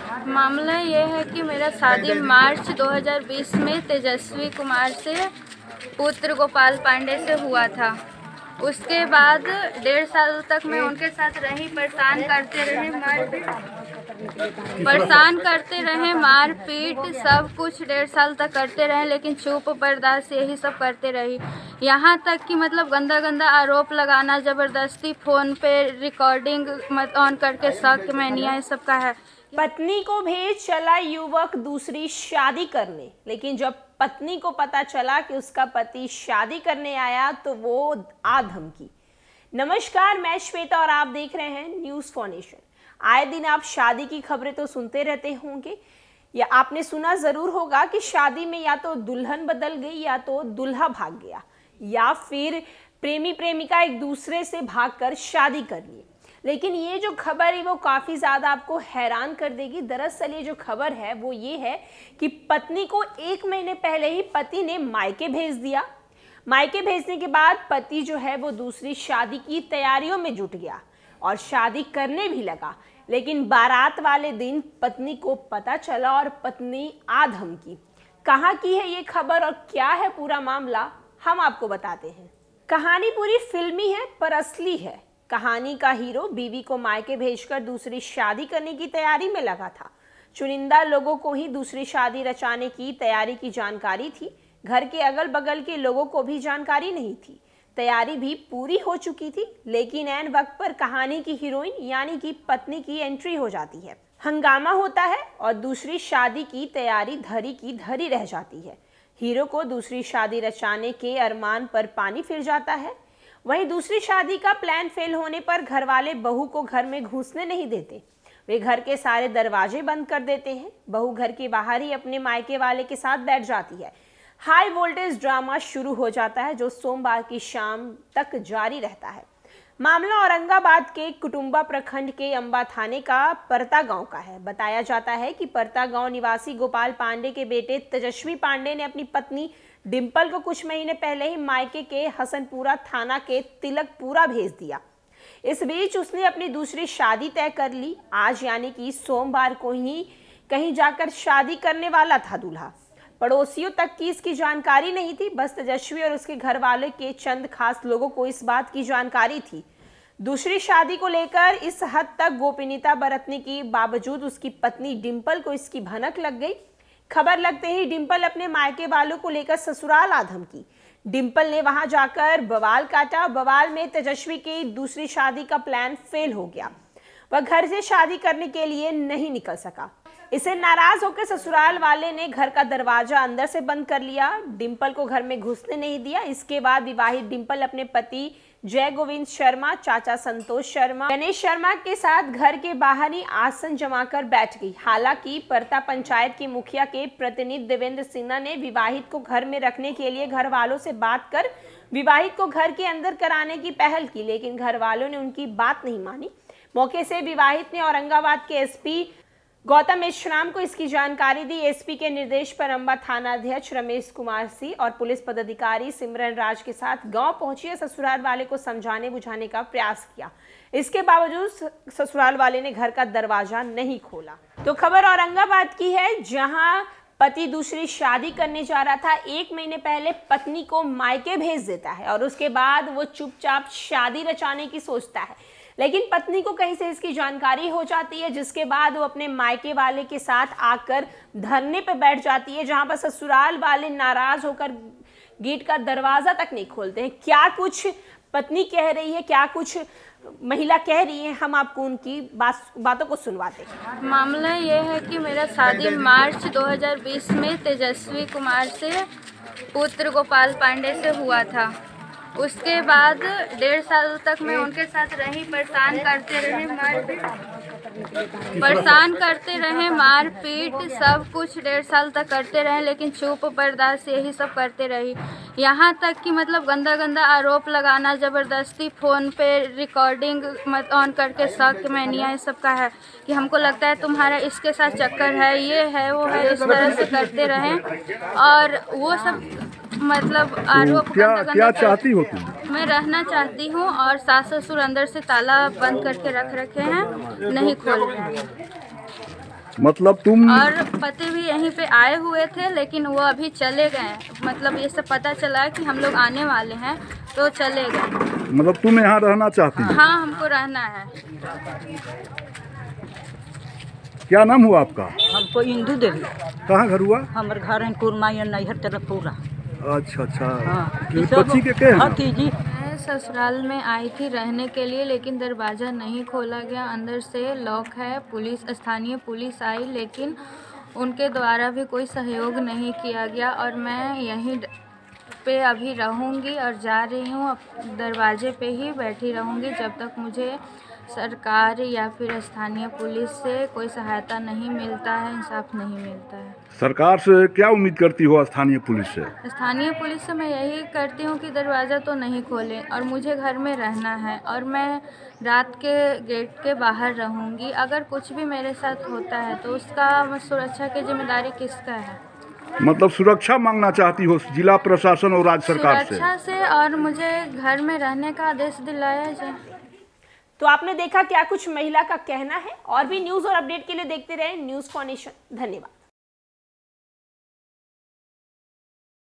मामला ये है कि मेरा शादी मार्च 2020 में तेजस्वी कुमार से पुत्र गोपाल पांडे से हुआ था। उसके बाद 1.5 साल तक मैं उनके साथ रही, परेशान करते रहे, मारपीट सब कुछ 1.5 साल तक करते रहे, लेकिन चुप बर्दाश्त यही सब करते रही। यहाँ तक कि मतलब गंदा गंदा आरोप लगाना, ज़बरदस्ती फ़ोन पे रिकॉर्डिंग ऑन करके शक मैनिया ये सब का है। पत्नी को भेज चला युवक दूसरी शादी करने, लेकिन जब पत्नी को पता चला कि उसका पति शादी करने आया तो वो आ धमकी। नमस्कार, मैं श्वेता और आप देख रहे हैं न्यूज़ फॉर नेशन। आए दिन आप शादी की खबरें तो सुनते रहते होंगे, या आपने सुना जरूर होगा कि शादी में या तो दुल्हन बदल गई या तो दूल्हा भाग गया, या फिर प्रेमी प्रेमिका एक दूसरे से भागकर शादी कर ली। लेकिन ये जो खबर है वो काफ़ी ज़्यादा आपको हैरान कर देगी। दरअसल ये जो खबर है वो ये है कि पत्नी को 1 महीने पहले ही पति ने मायके भेज दिया। मायके भेजने के बाद पति जो है वो दूसरी शादी की तैयारियों में जुट गया और शादी करने भी लगा। लेकिन बारात वाले दिन पत्नी को पता चला और पत्नी आ धमकी। कहाँ की है ये खबर और क्या है पूरा मामला, हम आपको बताते हैं। कहानी पूरी फिल्मी है पर असली है। कहानी का हीरो बीवी को मायके भेजकर दूसरी शादी करने की तैयारी में लगा था। चुनिंदा लोगों को ही दूसरी शादी रचाने की तैयारी की जानकारी थी। घर के अगल बगल के लोगों को भी जानकारी नहीं थी। तैयारी भी पूरी हो चुकी थी, लेकिन ऐन वक्त पर कहानी की हीरोइन यानी कि पत्नी की एंट्री हो जाती है। हंगामा होता है और दूसरी शादी की तैयारी धरी की धरी रह जाती है। हीरो को दूसरी शादी रचाने के अरमान पर पानी फिर जाता है। वहीं दूसरी शादी का प्लान फेल होने पर घर वाले बहू को घर में घुसने नहीं देते। वे घर के सारे दरवाजे बंद कर देते हैं। बहू घर के बाहर ही अपने मायके वाले के साथ बैठ जाती है। हाई वोल्टेज ड्रामा शुरू हो जाता है जो सोमवार की शाम तक जारी रहता है। मामला औरंगाबाद के कुटुंबा प्रखंड के अंबा थाने का परता गांव का है। बताया जाता है कि परता गांव निवासी गोपाल पांडे के बेटे तेजस्वी पांडे ने अपनी पत्नी डिंपल को कुछ महीने पहले ही मायके के हसनपुरा थाना के तिलकपुरा भेज दिया। इस बीच उसने अपनी दूसरी शादी तय कर ली। आज यानी कि सोमवार को ही कहीं जाकर शादी करने वाला था दूल्हा। पड़ोसियों तक की इसकी जानकारी नहीं थी। बस तेजस्वी और उसके घर वाले के चंद खास लोगों को इस बात की जानकारी थी। दूसरी शादी को लेकर इस हद तक गोपनीयता बरतने के बावजूद उसकी पत्नी डिंपल को इसकी भनक लग गई। खबर लगते ही डिंपल अपने मायके वालों को लेकर ससुराल आ धमकी। डिंपल ने वहां जाकर बवाल काटा। बवाल में तेजस्वी की दूसरी शादी का प्लान फेल हो गया। वह घर से शादी करने के लिए नहीं निकल सका। इसे नाराज होकर ससुराल वाले ने घर का दरवाजा अंदर से बंद कर लिया। डिंपल को घर में घुसने नहीं दिया। इसके बाद विवाहित डिंपल अपने पति जय गोविंद शर्मा, चाचा संतोष शर्मा, गणेश शर्मा के साथ घर के बाहर ही आसन जमाकर बैठ गई। हालांकि परता पंचायत की मुखिया के प्रतिनिधि देवेंद्र सिन्हा ने विवाहित को घर में रखने के लिए घर वालों से बात कर विवाहित को घर के अंदर कराने की पहल की, लेकिन घर वालों ने उनकी बात नहीं मानी। मौके से विवाहित ने औरंगाबाद के एसपी गौतम मेश्राम को इसकी जानकारी दी। एसपी के निर्देश पर अंबा थाना अध्यक्ष रमेश कुमार सिंह और पुलिस पदाधिकारी सिमरन राज के साथ गांव पहुंची ससुराल वाले को समझाने बुझाने का प्रयास किया। इसके बावजूद ससुराल वाले ने घर का दरवाजा नहीं खोला। तो खबर औरंगाबाद की है, जहां पति दूसरी शादी करने जा रहा था। 1 महीने पहले पत्नी को मायके भेज देता है और उसके बाद वो चुपचाप शादी रचाने की सोचता है। लेकिन पत्नी को कहीं से इसकी जानकारी हो जाती है, जिसके बाद वो अपने मायके वाले के साथ आकर धरने पे बैठ जाती है, जहां पर ससुराल वाले नाराज होकर गेट का दरवाजा तक नहीं खोलते हैं। क्या कुछ पत्नी कह रही है, क्या कुछ महिला कह रही है, हम आपको उनकी बातों को सुनवाते हैं। मामला ये है कि मेरा शादी मार्च 2020 में तेजस्वी कुमार से पुत्र गोपाल पांडे से हुआ था। उसके बाद 1.5 साल तक मैं उनके साथ रही, परेशान करते रहे, मारपीट सब कुछ 1.5 साल तक करते रहे, लेकिन चुप बर्दाश्त यही सब करते रही। यहाँ तक कि मतलब गंदा गंदा आरोप लगाना, ज़बरदस्ती फ़ोन पे रिकॉर्डिंग ऑन करके शक मैनिया ये सब का है कि हमको लगता है तुम्हारा इसके साथ चक्कर है, ये है वो है, इस तरह से करते रहें। और वो सब मतलब आरोप क्या चाहती हो तुम? मैं रहना चाहती हूँ और सास ससुर अंदर से ताला बंद करके रख रखे हैं, नहीं खोल रहे हैं। मतलब तुम और पति भी यहीं पे आए हुए थे, लेकिन वो अभी चले गए। मतलब ये सब पता चला कि हम लोग आने वाले हैं तो चले गए। मतलब तुम यहाँ रहना चाहती हो? हाँ, हमको रहना है। क्या नाम हुआ आपका? हमको इंदू देवी। कहाँ घर हुआ? हमारे घर है कुरमा या नैहर तरफ पूरा। अच्छा अच्छा। हाँ। ये बच्ची के क्या है? जी। मैं ससुराल में आई थी रहने के लिए, लेकिन दरवाज़ा नहीं खोला गया, अंदर से लॉक है। पुलिस, स्थानीय पुलिस आई, लेकिन उनके द्वारा भी कोई सहयोग नहीं किया गया और मैं यहीं पे अभी रहूँगी और जा रही हूँ। दरवाजे पे ही बैठी रहूँगी जब तक मुझे सरकार या फिर स्थानीय पुलिस से कोई सहायता नहीं मिलता है, इंसाफ नहीं मिलता है। सरकार से क्या उम्मीद करती हो? स्थानीय पुलिस से? स्थानीय पुलिस से मैं यही करती हूँ कि दरवाज़ा तो नहीं खोलें और मुझे घर में रहना है और मैं रात के गेट के बाहर रहूँगी। अगर कुछ भी मेरे साथ होता है तो उसका सुरक्षा की जिम्मेदारी किसका है? मतलब सुरक्षा मांगना चाहती हो जिला प्रशासन और राज्य सरकार से? सुरक्षा से, और मुझे घर में रहने का आदेश दिलाया जाए। तो आपने देखा क्या कुछ महिला का कहना है। और भी न्यूज और अपडेट के लिए देखते रहें न्यूज़ फॉर नेशन। धन्यवाद।